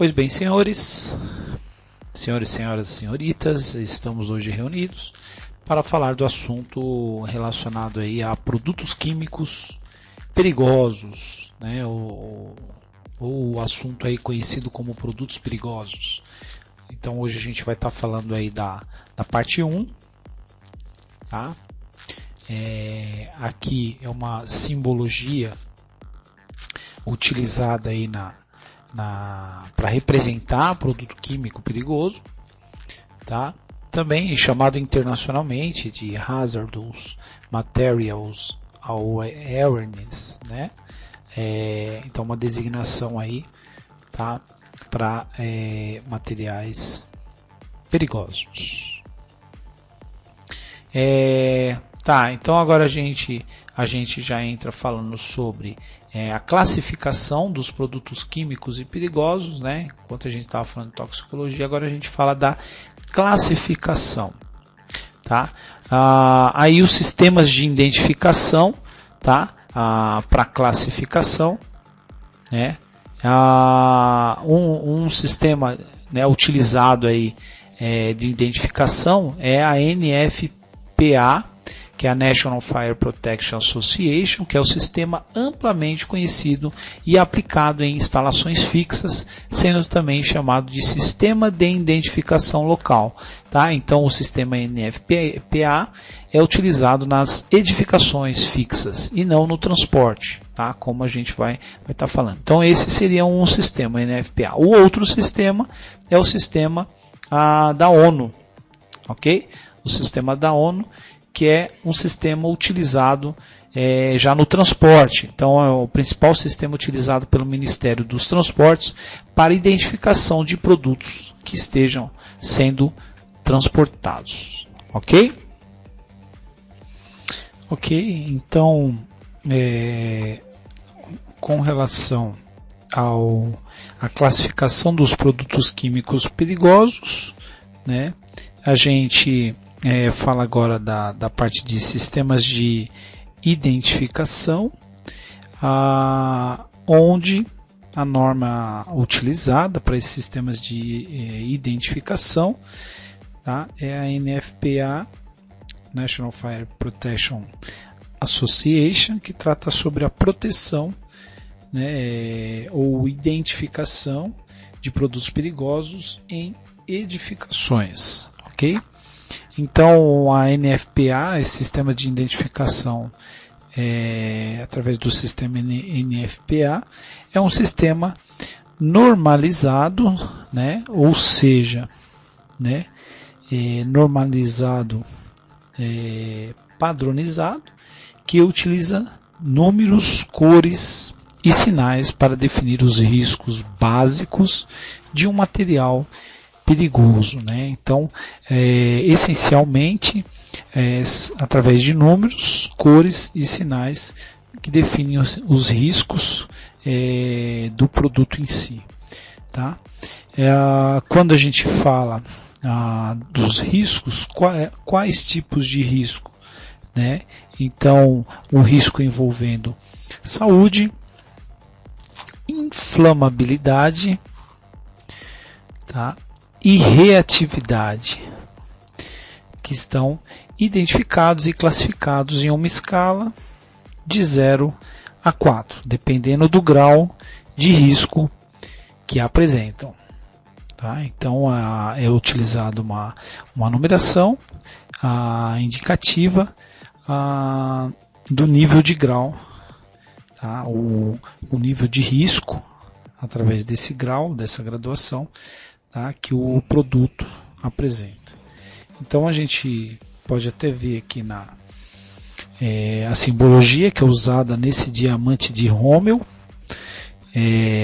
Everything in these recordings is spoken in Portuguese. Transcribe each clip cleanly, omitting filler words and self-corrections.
Pois bem, senhores, senhoras e senhoritas, estamos hoje reunidos para falar do assunto relacionado aí a produtos químicos perigosos, né? Ou o assunto aí conhecido como produtos perigosos. Então hoje a gente vai estar falando aí da parte 1, tá? Aqui é uma simbologia utilizada aí para representar produto químico perigoso, tá? Também chamado internacionalmente de Hazardous Materials Awareness, né? Então uma designação aí, tá? Para materiais perigosos. Então agora a gente já entra falando sobre a classificação dos produtos químicos e perigosos, né? Enquanto a gente estava falando de toxicologia, agora a gente fala da classificação, tá? Aí os sistemas de identificação, tá? Para classificação, né? Um sistema, né, utilizado aí de identificação é a NFPA, que é a National Fire Protection Association, que é o sistema amplamente conhecido e aplicado em instalações fixas, sendo também chamado de Sistema de Identificação Local. Tá? Então, o sistema NFPA é utilizado nas edificações fixas e não no transporte, tá? Como a gente vai estar falando. Então, esse seria um sistema NFPA. O outro sistema é o sistema da ONU, ok? O sistema da ONU, que é um sistema utilizado já no transporte. Então, é o principal sistema utilizado pelo Ministério dos Transportes para identificação de produtos que estejam sendo transportados. Ok? Ok, então, com relação à classificação dos produtos químicos perigosos, né, a gente fala agora da parte de sistemas de identificação, onde a norma utilizada para esses sistemas de identificação, tá, é a NFPA, National Fire Protection Association, que trata sobre a proteção, né, ou identificação de produtos perigosos em edificações, ok? Então, a NFPA, esse sistema de identificação através do sistema NFPA, é um sistema normalizado, né? Ou seja, né? Normalizado, padronizado, que utiliza números, cores e sinais para definir os riscos básicos de um material perigoso, né? Então, essencialmente, através de números, cores e sinais que definem os riscos do produto em si, tá? Quando a gente fala dos riscos, quais tipos de risco, né? Então, o risco envolvendo saúde, inflamabilidade, tá? E reatividade, que estão identificados e classificados em uma escala de 0 a 4, dependendo do grau de risco que apresentam. Tá? Então, é utilizada uma numeração indicativa do nível de grau, tá? O nível de risco, através desse grau, dessa graduação, tá, que o produto apresenta. Então a gente pode até ver aqui a simbologia que é usada nesse diamante de Rommel,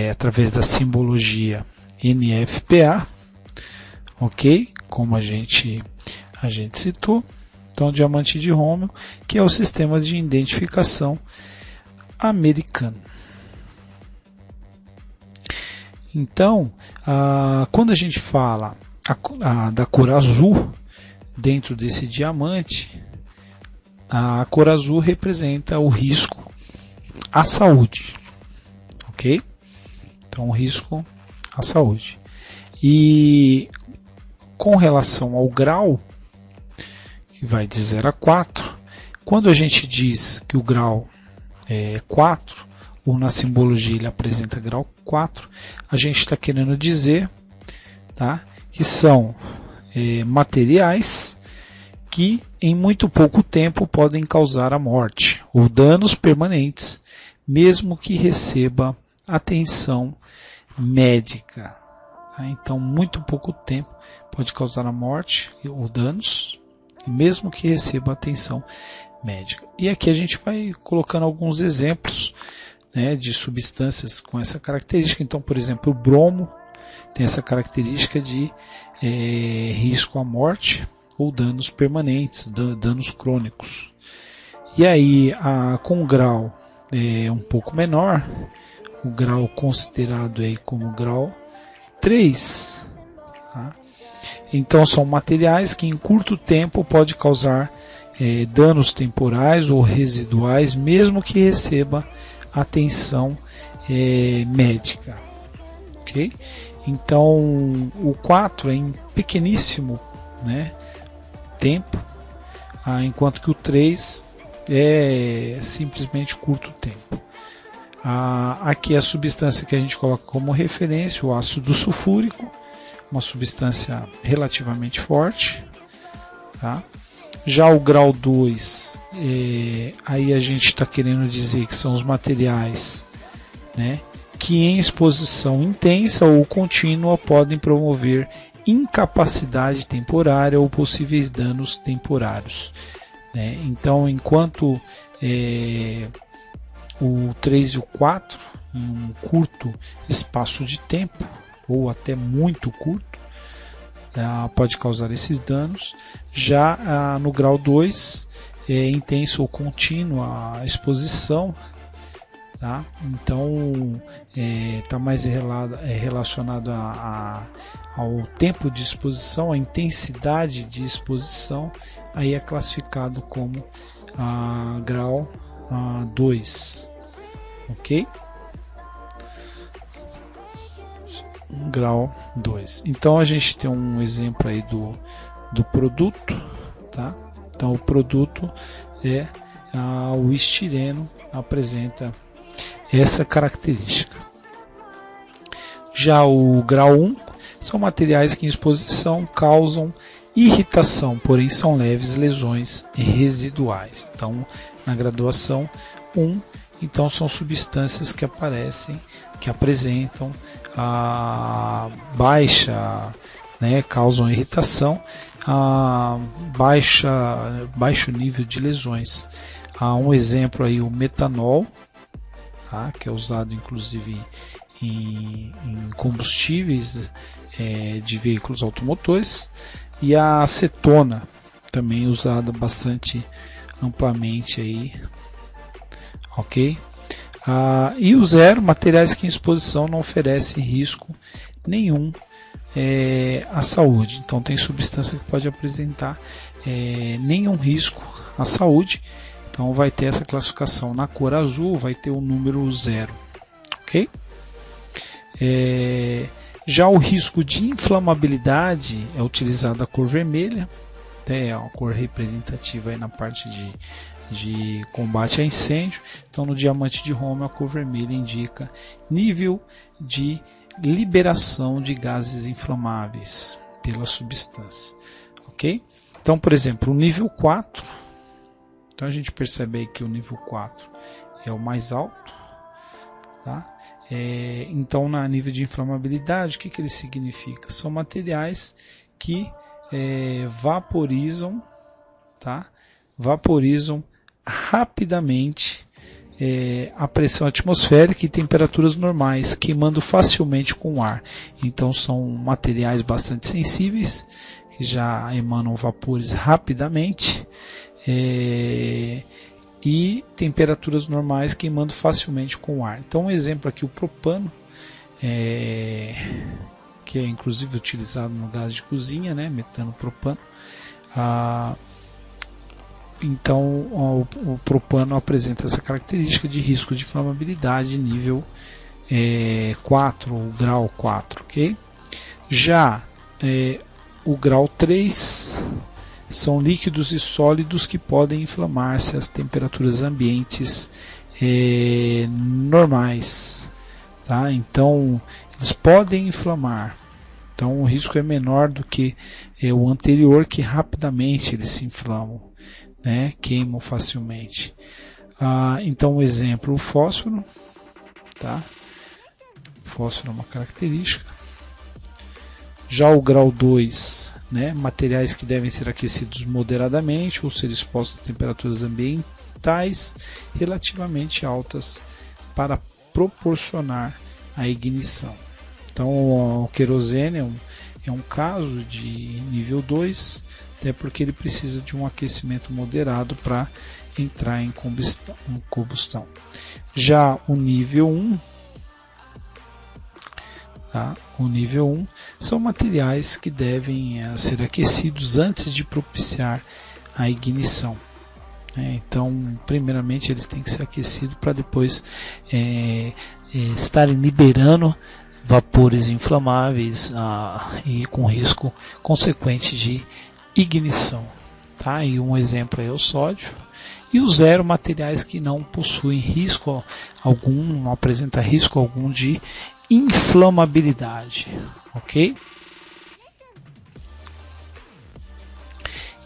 através da simbologia NFPA, ok? Como a gente citou. Então, o diamante de Rommel, que é o sistema de identificação americano. Então, quando a gente fala da cor azul dentro desse diamante, a cor azul representa o risco à saúde, ok? Então, o risco à saúde. E com relação ao grau, que vai de 0 a 4, quando a gente diz que o grau é 4, ou na simbologia ele apresenta grau 4, a gente está querendo dizer, tá, que são materiais que em muito pouco tempo podem causar a morte ou danos permanentes, mesmo que receba atenção médica. Tá? Então, muito pouco tempo pode causar a morte ou danos, mesmo que receba atenção médica. E aqui a gente vai colocando alguns exemplos, né, de substâncias com essa característica. Então, por exemplo, o bromo tem essa característica de risco à morte ou danos permanentes, danos crônicos. E aí, com o grau um pouco menor, o grau considerado aí como grau 3, tá? Então são materiais que em curto tempo pode causar danos temporais ou residuais, mesmo que receba atenção médica. Okay? Então o 4 é em pequeníssimo, né, tempo, enquanto que o 3 é simplesmente curto tempo. Aqui a substância que a gente coloca como referência, o ácido sulfúrico, uma substância relativamente forte. Tá? Já o grau 2, aí a gente está querendo dizer que são os materiais, né, que em exposição intensa ou contínua podem promover incapacidade temporária ou possíveis danos temporários. Né? Então, enquanto o 3 e o 4, em um curto espaço de tempo, ou até muito curto, pode causar esses danos. Já no grau 2, intenso ou contínua a exposição, tá? Então está mais relacionado ao tempo de exposição, à intensidade de exposição, aí é classificado como grau 2, ok? Grau 2. Então a gente tem um exemplo aí do produto, tá? Então o produto o estireno, apresenta essa característica. Já o grau 1 são materiais que em exposição causam irritação, porém são leves lesões residuais. Então na graduação 1, então são substâncias que apresentam baixa, né, causam irritação, baixo nível de lesões. Um exemplo aí, o metanol, tá, que é usado inclusive em combustíveis de veículos automotores, e a acetona, também usada bastante amplamente aí, ok? E o 0, materiais que em exposição não oferecem risco nenhum à saúde. Então tem substância que pode apresentar nenhum risco à saúde. Então vai ter essa classificação na cor azul, vai ter o número 0, ok? Já o risco de inflamabilidade é utilizado a cor vermelha, é uma cor representativa aí na parte de combate a incêndio. Então no diamante de Roma a cor vermelha indica nível de liberação de gases inflamáveis pela substância, ok? Então, por exemplo, o nível 4, então a gente percebe aí que o nível 4 é o mais alto, tá? Então na nível de inflamabilidade, o que ele significa? São materiais que vaporizam, tá? Vaporizam rapidamente a pressão atmosférica e temperaturas normais, queimando facilmente com o ar. Então são materiais bastante sensíveis, que já emanam vapores rapidamente, e temperaturas normais, queimando facilmente com o ar. Então um exemplo aqui, o propano, que é inclusive utilizado no gás de cozinha, né, metano propano. Então o propano apresenta essa característica de risco de inflamabilidade nível 4, o grau 4, ok? Já o grau 3 são líquidos e sólidos que podem inflamar-se às temperaturas ambientes normais, tá? Então eles podem inflamar, então o risco é menor do que o anterior, que rapidamente eles se inflamam, né? Queimam facilmente. Então, um exemplo, o fósforo, tá? Fósforo é uma característica. Já o grau 2, né? Materiais que devem ser aquecidos moderadamente ou ser expostos a temperaturas ambientais relativamente altas para proporcionar a ignição. Então, o querosene é um caso de nível 2, até porque ele precisa de um aquecimento moderado para entrar em combustão. Já o nível 1, tá? O nível 1 são materiais que devem ser aquecidos antes de propiciar a ignição. Então, primeiramente, eles têm que ser aquecidos para depois estarem liberando vapores inflamáveis e com risco consequente de ignição. Tá? E um exemplo é o sódio. E o 0, materiais que não possuem risco algum, não apresenta risco algum de inflamabilidade, ok?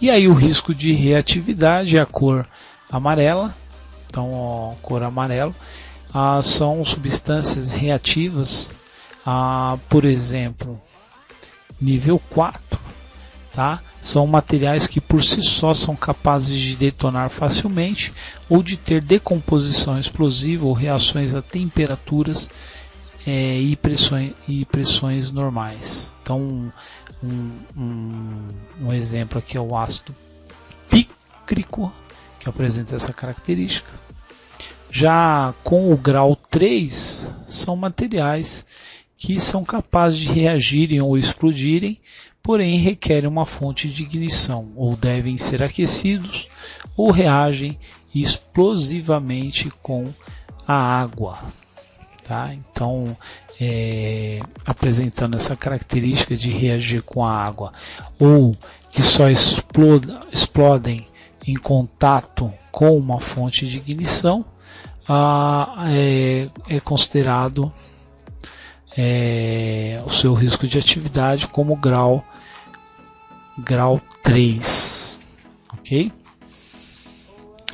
E aí o risco de reatividade é a cor amarela. Então, a cor amarelo são substâncias reativas, por exemplo, nível 4, tá? São materiais que por si só são capazes de detonar facilmente ou de ter decomposição explosiva ou reações a temperaturas e pressões normais. Então, um exemplo aqui é o ácido pícrico, que apresenta essa característica. Já com o grau 3, são materiais que são capazes de reagirem ou explodirem, porém requerem uma fonte de ignição, ou devem ser aquecidos, ou reagem explosivamente com a água. Tá? Então, apresentando essa característica de reagir com a água, ou que só explodem em contato com uma fonte de ignição, é considerado o seu risco de atividade como grau 3, ok?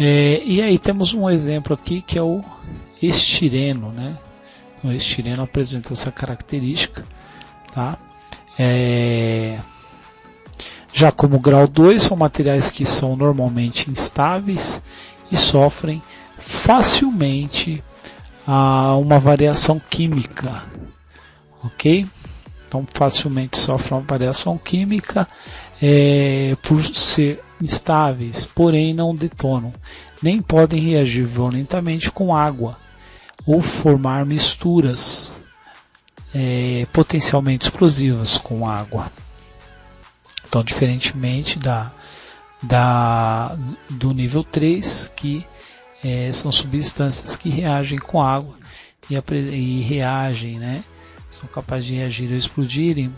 E aí temos um exemplo aqui que é o estireno, né? O estireno apresenta essa característica, tá? Já como grau 2, são materiais que são normalmente instáveis e sofrem facilmente uma variação química, ok? Então facilmente sofrem uma variação química por ser instáveis, porém não detonam, nem podem reagir violentamente com água ou formar misturas potencialmente explosivas com água. Então, diferentemente do nível 3, que são substâncias que reagem com água e reagem, né? São capazes de reagir ou explodirem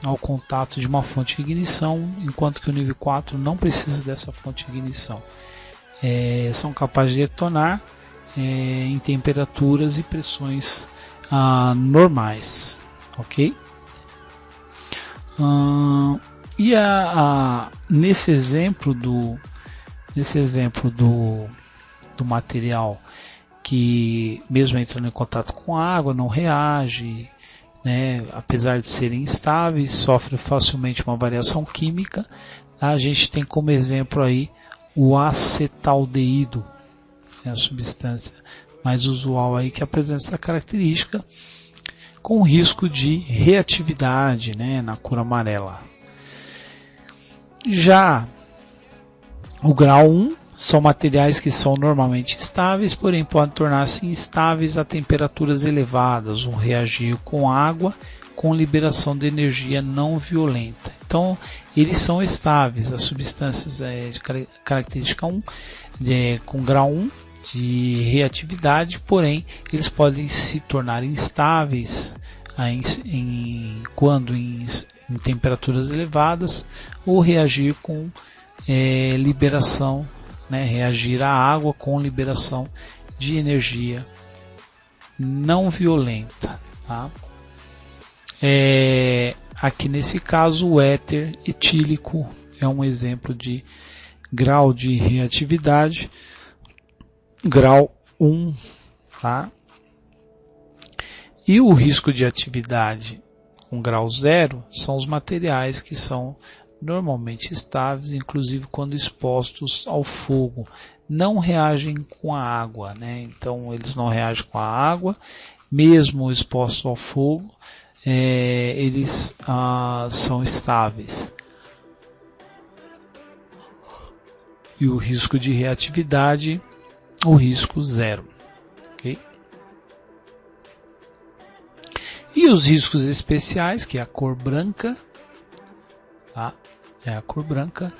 ao contato de uma fonte de ignição, enquanto que o nível 4 não precisa dessa fonte de ignição. São capazes de detonar em temperaturas e pressões normais, ok? E nesse exemplo do material que, mesmo entrando em contato com a água, não reage, né, apesar de serem instáveis, sofre facilmente uma variação química. A gente tem como exemplo aí o acetaldeído, é a substância mais usual aí que apresenta essa característica, com risco de reatividade, né, na cor amarela. Já o grau 1 são materiais que são normalmente estáveis, porém podem tornar-se instáveis a temperaturas elevadas ou reagir com água com liberação de energia não violenta. Então, eles são estáveis. As substâncias de característica 1, com grau 1, de reatividade, porém eles podem se tornar instáveis quando em temperaturas elevadas, ou reagir com liberação, né, reagir à água com liberação de energia não violenta. Tá? Aqui nesse caso o éter etílico é um exemplo de grau de reatividade, grau 1, tá? E o risco de atividade com grau 0 são os materiais que são normalmente estáveis, inclusive quando expostos ao fogo, não reagem com a água, né? Então eles não reagem com a água, mesmo expostos ao fogo, eles são estáveis. E o risco de reatividade, o risco 0. Okay? E os riscos especiais, que é a cor branca, tá? A cor branca,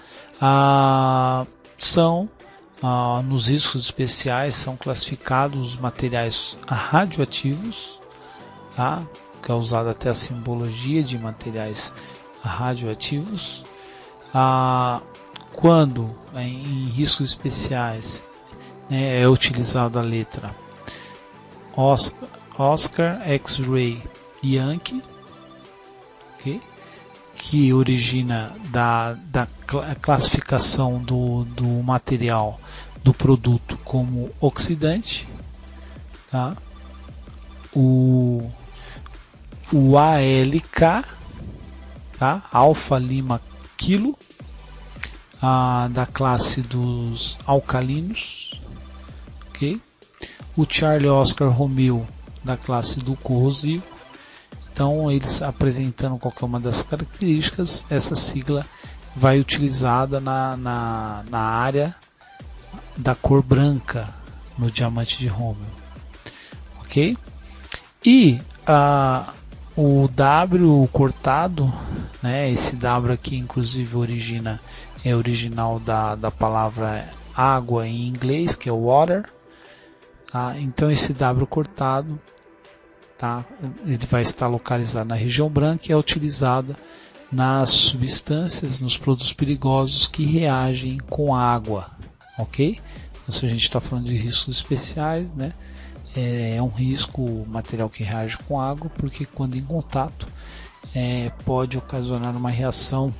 são nos riscos especiais são classificados os materiais radioativos, tá? Que é usado até a simbologia de materiais radioativos. Quando em riscos especiais é utilizado a letra Oscar, X-Ray, Yankee, okay? Que origina da classificação do material, do produto, como oxidante, tá? O ALK, tá? Alfa Lima Kilo, da classe dos alcalinos, okay? O Charlie Oscar Romeo, da classe do corrosivo. Então, eles apresentando qualquer uma das características, essa sigla vai utilizada na área da cor branca no diamante de Romeo, ok? E o W cortado, né, esse W aqui inclusive é original da palavra água em inglês, que é water, tá? Então esse W cortado, tá, ele vai estar localizado na região branca e é utilizada nas substâncias, nos produtos perigosos que reagem com água, ok? Então, se a gente está falando de riscos especiais, né, é um risco material que reage com água, porque quando em contato pode ocasionar uma reação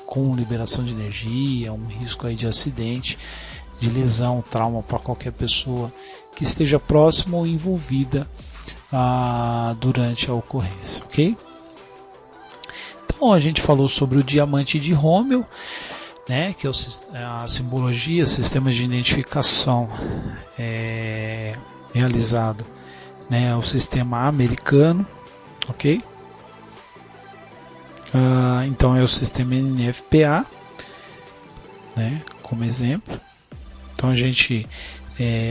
com liberação de energia, um risco aí de acidente, de lesão, trauma para qualquer pessoa que esteja próxima ou envolvida durante a ocorrência, ok? Então a gente falou sobre o diamante de Romeo, né, que é a simbologia, sistemas de identificação realizado, né, o sistema americano, ok? Então é o sistema NFPA, né, como exemplo. Então a gente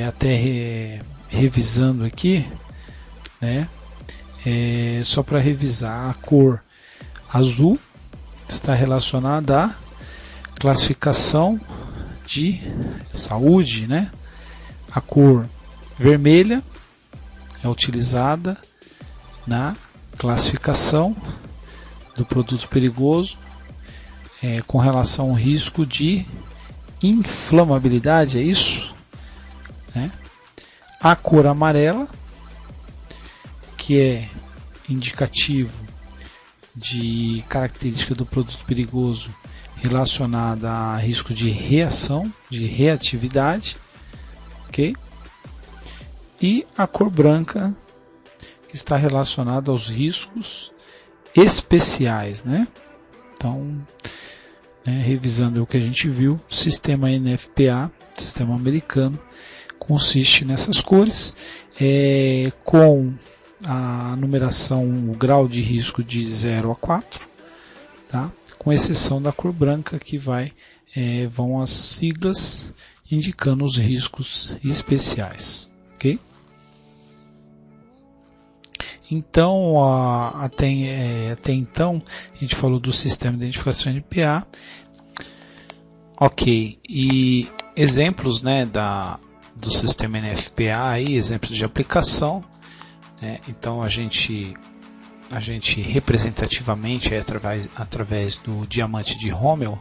até revisando aqui, né, só para revisar, a cor azul está relacionada à classificação de saúde, né? A cor vermelha é utilizada na classificação do produto perigoso com relação ao risco de inflamabilidade, é isso? Né? A cor amarela, que é indicativo de característica do produto perigoso relacionada a risco de reação, de reatividade, ok? E a cor branca, que está relacionada aos riscos especiais, né? Então, revisando o que a gente viu, o sistema NFPA, sistema americano, consiste nessas cores, com a numeração, o grau de risco de 0 a 4, tá? Com exceção da cor branca, que vão as siglas indicando os riscos especiais, ok? Então, até então, a gente falou do sistema de identificação NPA, ok, e exemplos, né, do sistema NFPA aí, exemplos de aplicação, né? Então a gente representativamente através do diamante de Rommel,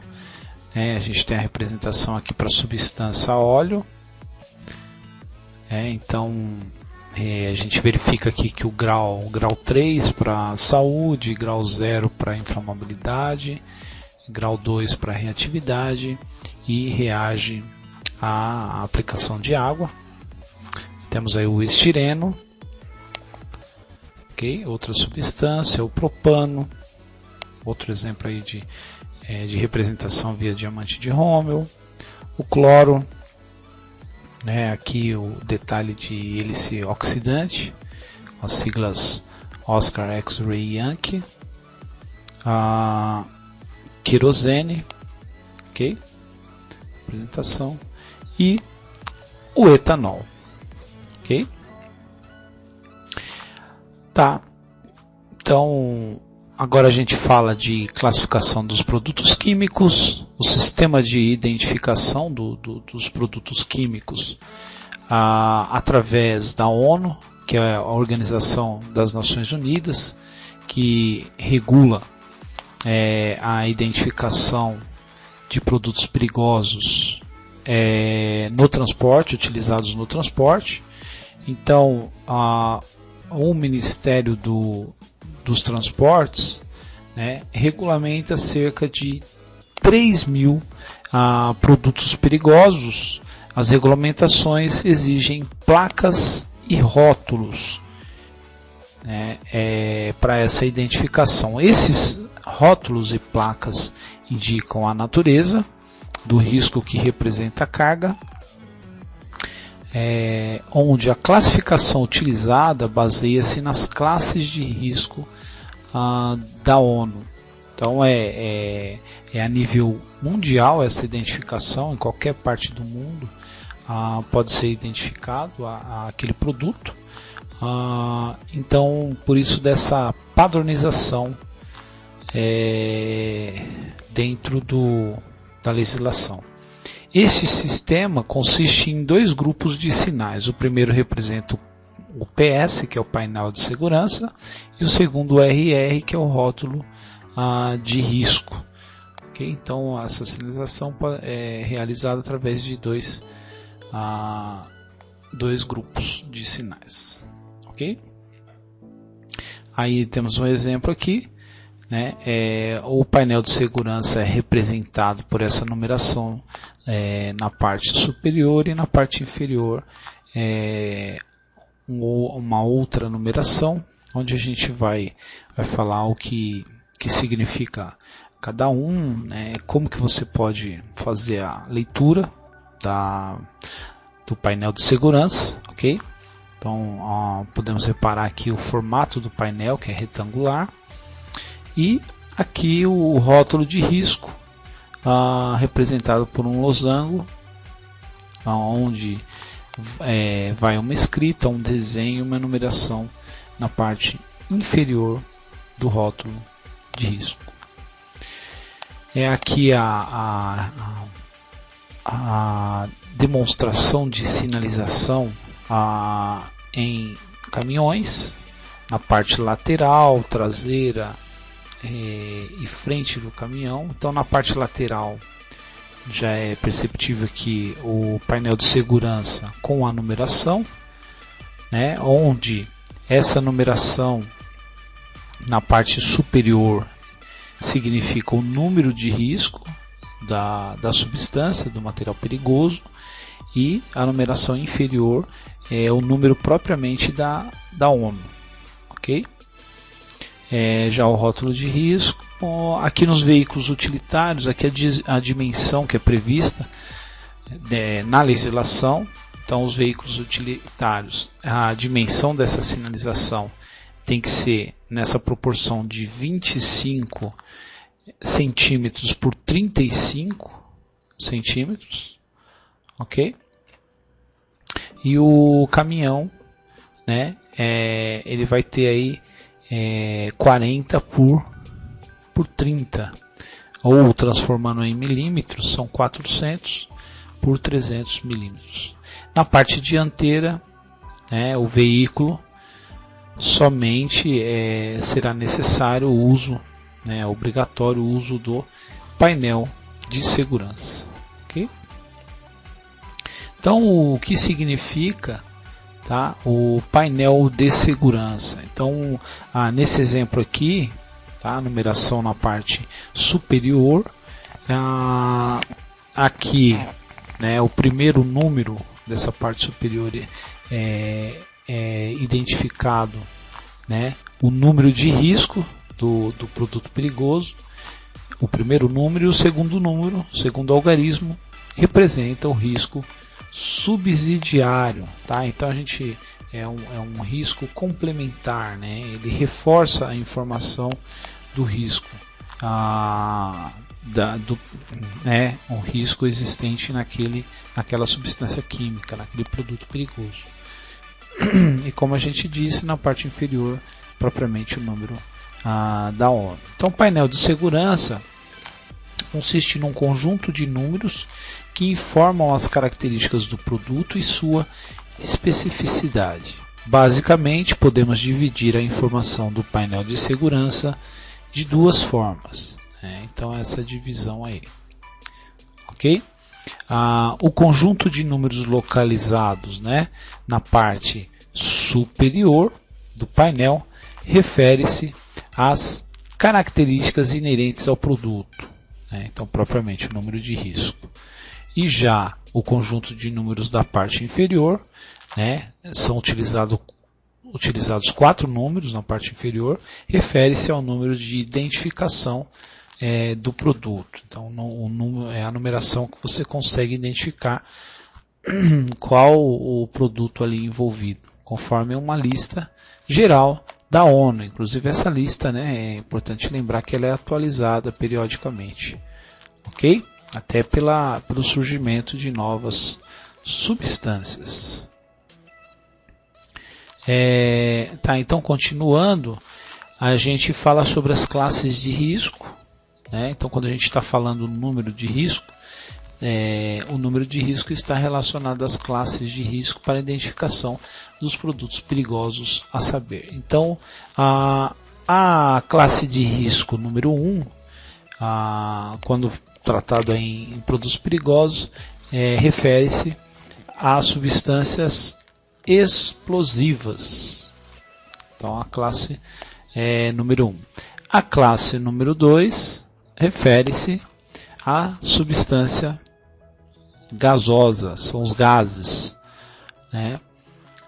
né? A gente tem a representação aqui para substância óleo, então a gente verifica aqui que o grau 3 para saúde, grau 0 para inflamabilidade, grau 2 para reatividade e reage à aplicação de água. Temos aí o estireno, okay? Outra substância, o propano, outro exemplo aí de representação via diamante de Rommel, o cloro, né? Aqui o detalhe de hélice oxidante, com as siglas Oscar X-Ray Yankee, a querosene, ok? Apresentação, e o etanol, ok? Tá, então agora a gente fala de classificação dos produtos químicos, o sistema de identificação dos produtos químicos através da ONU, que é a Organização das Nações Unidas, que regula a identificação de produtos perigosos no transporte, utilizados no transporte. Então, o Ministério dos Transportes, né, regulamenta cerca de 3.000 produtos perigosos. As regulamentações exigem placas e rótulos, né, para essa identificação. Esses rótulos e placas indicam a natureza do risco que representa a carga, onde a classificação utilizada baseia-se nas classes de risco da ONU. Então é a nível mundial essa identificação, em qualquer parte do mundo pode ser identificado aquele produto. Então, por isso dessa padronização dentro da legislação. Este sistema consiste em dois grupos de sinais. O primeiro representa o PS, que é o painel de segurança, e o segundo o RR, que é o rótulo de risco. Okay? Então, essa sinalização é realizada através de dois grupos de sinais. Okay? Aí temos um exemplo aqui. Né? O painel de segurança é representado por essa numeração na parte superior, e na parte inferior uma outra numeração, onde a gente vai falar o que significa cada um, né? Como que você pode fazer a leitura do painel de segurança, ok? Então podemos reparar aqui o formato do painel, que é retangular, e aqui o rótulo de risco, representado por um losango, onde vai uma escrita, um desenho, uma numeração na parte inferior do rótulo de risco. Aqui a demonstração de sinalização em caminhões, na parte lateral, traseira e frente do caminhão. Então, na parte lateral já é perceptível aqui o painel de segurança com a numeração, né, onde essa numeração na parte superior significa o número de risco da substância, do material perigoso, e a numeração inferior é o número propriamente da ONU, ok? Já o rótulo de risco, aqui nos veículos utilitários, aqui a dimensão que é prevista na legislação. Então, os veículos utilitários, a dimensão dessa sinalização tem que ser nessa proporção de 25 centímetros por 35 centímetros, ok? E o caminhão, né, ele vai ter aí 40 por 30, ou transformando em milímetros, são 400 por 300 milímetros. Na parte dianteira, o veículo, somente será necessário o uso, obrigatório o uso do painel de segurança. Okay? Então, o que significa, tá, o painel de segurança? Então, nesse exemplo aqui, tá, a numeração na parte superior, aqui, o primeiro número dessa parte superior é identificado, o número de risco do produto perigoso. O primeiro número e o segundo número, o segundo algarismo, representa o risco subsidiário, tá? Então a gente é um risco complementar, ele reforça a informação do risco, um risco existente naquela substância química, naquele produto perigoso. E como a gente disse, na parte inferior, propriamente o número da ONU. Então, o painel de segurança consiste num conjunto de números que informam as características do produto e sua especificidade. Basicamente, podemos dividir a informação do painel de segurança de duas formas. Então, essa divisão aí. Ok? O conjunto de números localizados, na parte superior do painel refere-se às características inerentes ao produto, então propriamente o número de risco. E já o conjunto de números da parte inferior, são utilizados 4 números na parte inferior, refere-se ao número de identificação do produto. Então o número é a numeração que você consegue identificar qual o produto ali envolvido, conforme uma lista geral da ONU. Inclusive essa lista, é importante lembrar que ela é atualizada periodicamente, ok? Até pelo surgimento de novas substâncias. Então continuando, a gente fala sobre as classes de risco. Então quando a gente está falando do número de risco, o número de risco está relacionado às classes de risco para identificação dos produtos perigosos a saber. Então, a classe de risco número 1, quando tratado em produtos perigosos, refere-se a substâncias explosivas. Então, a classe número 1. A classe número 2 refere-se à substância gasosa, são os gases.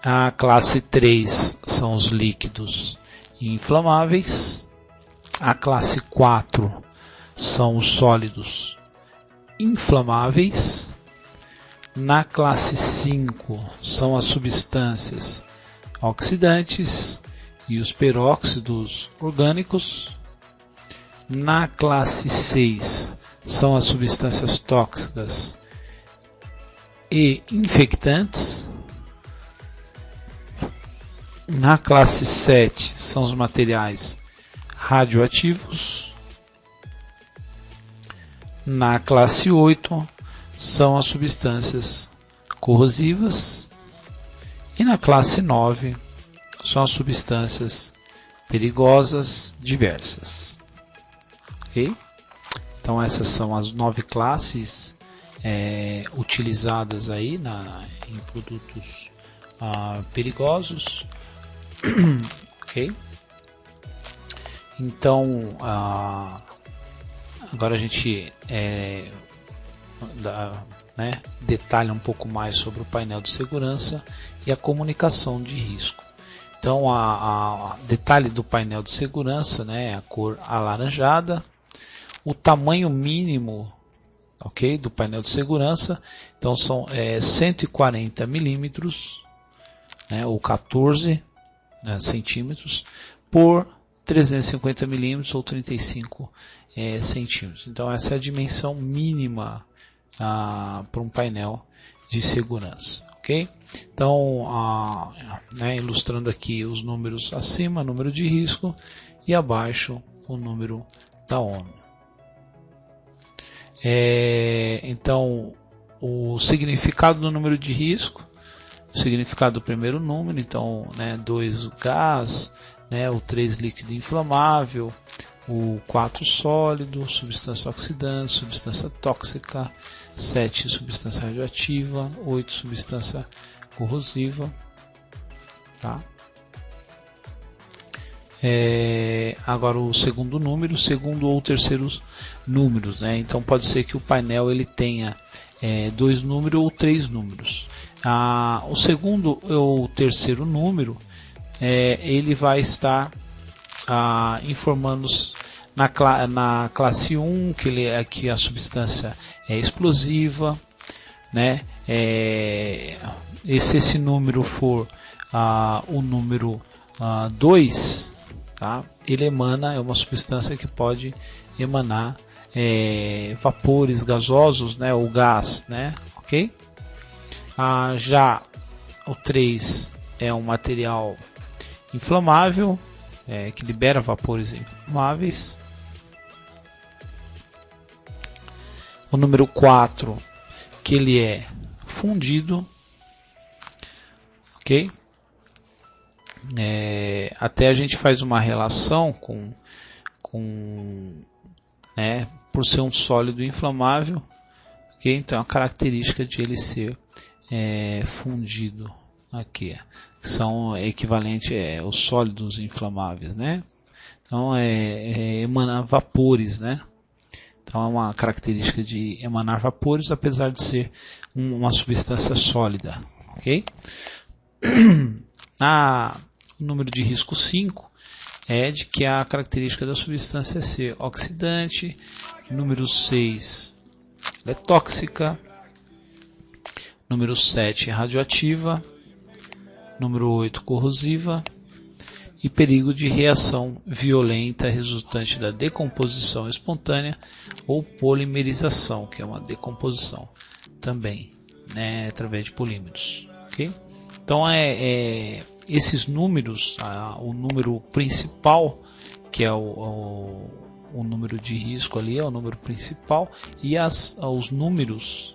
A classe 3 são os líquidos inflamáveis. A classe 4 são os sólidos inflamáveis. Na classe 5 são as substâncias oxidantes e os peróxidos orgânicos. Na classe 6 são as substâncias tóxicas e infectantes. Na classe 7 são os materiais radioativos. Na classe 8 são as substâncias corrosivas. E na classe 9 são as substâncias perigosas diversas. Ok? Então essas são as 9 classes utilizadas aí em produtos perigosos. Ok? Então agora a gente detalha um pouco mais sobre o painel de segurança e a comunicação de risco. Então a detalhe do painel de segurança, a cor alaranjada. O tamanho mínimo, ok, do painel de segurança, então são 140 milímetros, ou 14 centímetros por 350 milímetros ou 35 centímetros. Então essa é a dimensão mínima para um painel de segurança, ok? Então ilustrando aqui os números acima, número de risco, e abaixo o número da ONU. Então o significado do número de risco, o significado do primeiro número, então, né, 2 gás, né, o 3 líquido inflamável, o 4 sólido, substância oxidante, substância tóxica, 7 substância radioativa, 8 substância corrosiva, tá? Agora o segundo número, segundo ou terceiro números, né? Então pode ser que o painel ele tenha 2 números ou 3 números. O segundo ou terceiro número ele vai estar informando na classe 1 que a substância é explosiva, né? Se esse número for o número 2, tá? Ele emana, é uma substância que pode emanar vapores gasosos, né? Ou gás, né? Ok? Já o 3 é um material inflamável, que libera vapores inflamáveis. O número 4, que ele é fundido, ok? Até a gente faz uma relação né, por ser um sólido inflamável, ok? Então é uma característica de ele ser fundido aqui, que são equivalentes aos sólidos inflamáveis, né? Então emanar vapores, né? Então é uma característica de emanar vapores, apesar de ser uma substância sólida, ok? O número de risco 5 é de que a característica da substância é ser oxidante. Número 6 é tóxica. Número 7 radioativa. Número 8 corrosiva. E perigo de reação violenta resultante da decomposição espontânea ou polimerização, que é uma decomposição também, né, através de polímeros. Okay? Então esses números, o número principal, que é o número de risco ali, é o número principal, e os números,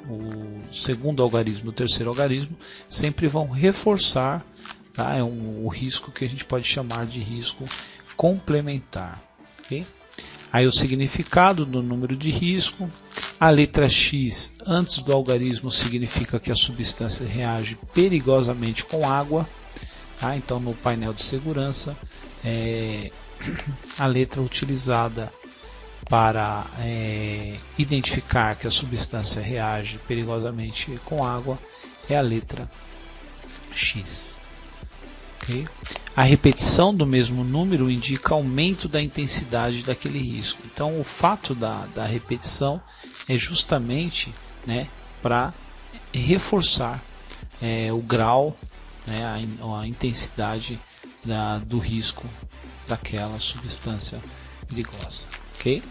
o segundo algarismo, o terceiro algarismo, sempre vão reforçar, tá? O risco que a gente pode chamar de risco complementar. Okay? Aí o significado do número de risco, a letra X antes do algarismo significa que a substância reage perigosamente com água, tá? Então no painel de segurança a letra utilizada para identificar que a substância reage perigosamente com água é a letra X. Okay? A repetição do mesmo número indica aumento da intensidade daquele risco. Então o fato da repetição é justamente, né, para reforçar o grau, né, a intensidade do risco daquela substância perigosa. Okay?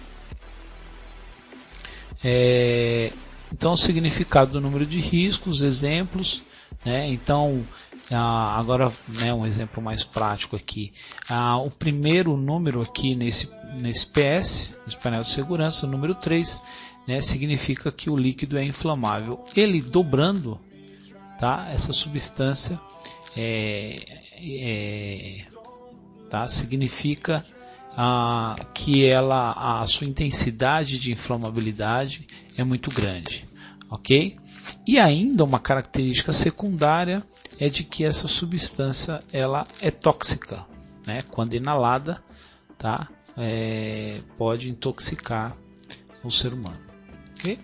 Então o significado do número de riscos, exemplos, né? Então agora, né, um exemplo mais prático aqui. O primeiro número aqui nesse PS, nesse painel de segurança, o número 3, né, significa que o líquido é inflamável. Ele dobrando, tá, essa substância tá, significa que a sua intensidade de inflamabilidade é muito grande, ok? E ainda uma característica secundária é de que essa substância ela é tóxica, né? Quando inalada, tá? Pode intoxicar o ser humano, ok?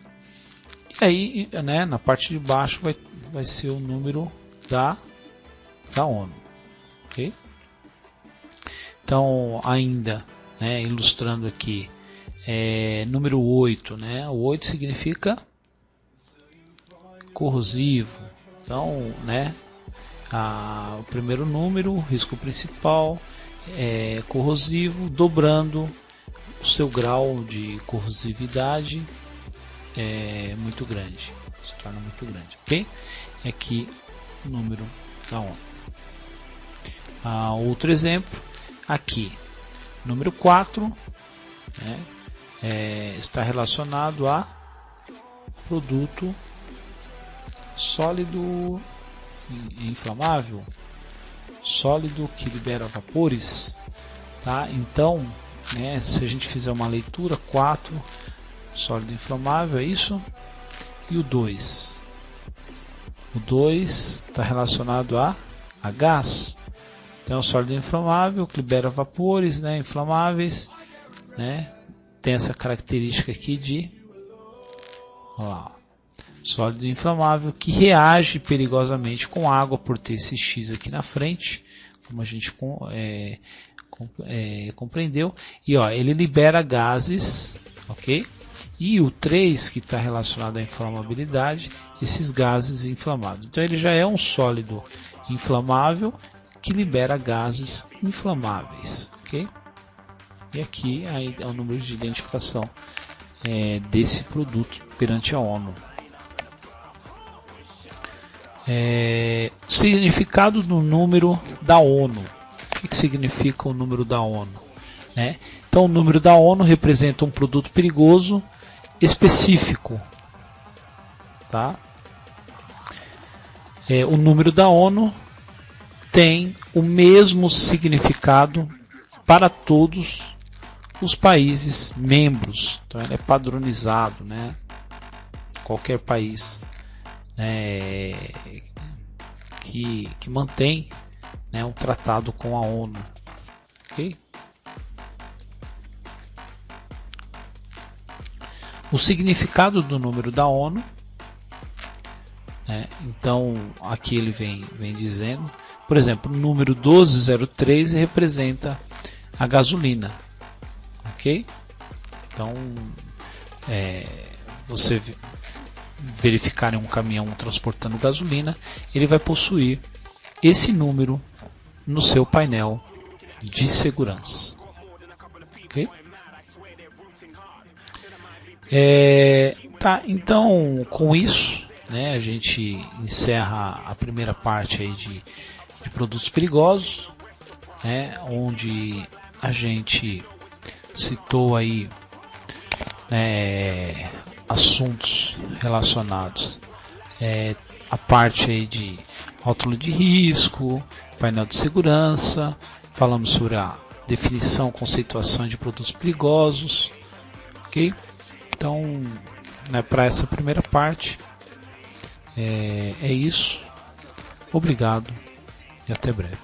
E aí, né, na parte de baixo vai ser o número da ONU, ok? Então, ainda, né, ilustrando aqui, número 8, né? O 8 significa corrosivo. Então, né, o primeiro número, risco principal, corrosivo, dobrando o seu grau de corrosividade é muito grande, se torna muito grande, ok? Aqui o número da ONU. Outro exemplo, aqui, número 4, né, está relacionado a produto sólido inflamável, sólido que libera vapores, tá? Então, né, se a gente fizer uma leitura, 4, sólido inflamável, é isso, e o 2 está relacionado a gás. Então, o sólido inflamável que libera vapores, né, inflamáveis, né, tem essa característica aqui de, olha lá, sólido inflamável que reage perigosamente com água por ter esse X aqui na frente, como a gente compreendeu. E ó, ele libera gases, ok? E o 3, que está relacionado à inflamabilidade, esses gases inflamáveis. Então ele já é um sólido inflamável que libera gases inflamáveis, ok? E aqui aí é o número de identificação desse produto perante a ONU. Significado do número da ONU. O que significa o número da ONU? Né? Então, o número da ONU representa um produto perigoso específico. Tá? O número da ONU tem o mesmo significado para todos os países membros. Então, ele é padronizado, né? Qualquer país que mantém, né, um tratado com a ONU, ok? O significado do número da ONU, né, então aqui ele vem dizendo, por exemplo, o número 1203 representa a gasolina, ok? Então você verificar em um caminhão transportando gasolina, ele vai possuir esse número no seu painel de segurança. Okay? Tá, então com isso, né, a gente encerra a primeira parte aí de produtos perigosos, né, onde a gente citou aí assuntos relacionados a parte aí de rótulo de risco, painel de segurança, falamos sobre a definição, conceituação de produtos perigosos, ok? Então, né, para essa primeira parte é isso. Obrigado e até breve.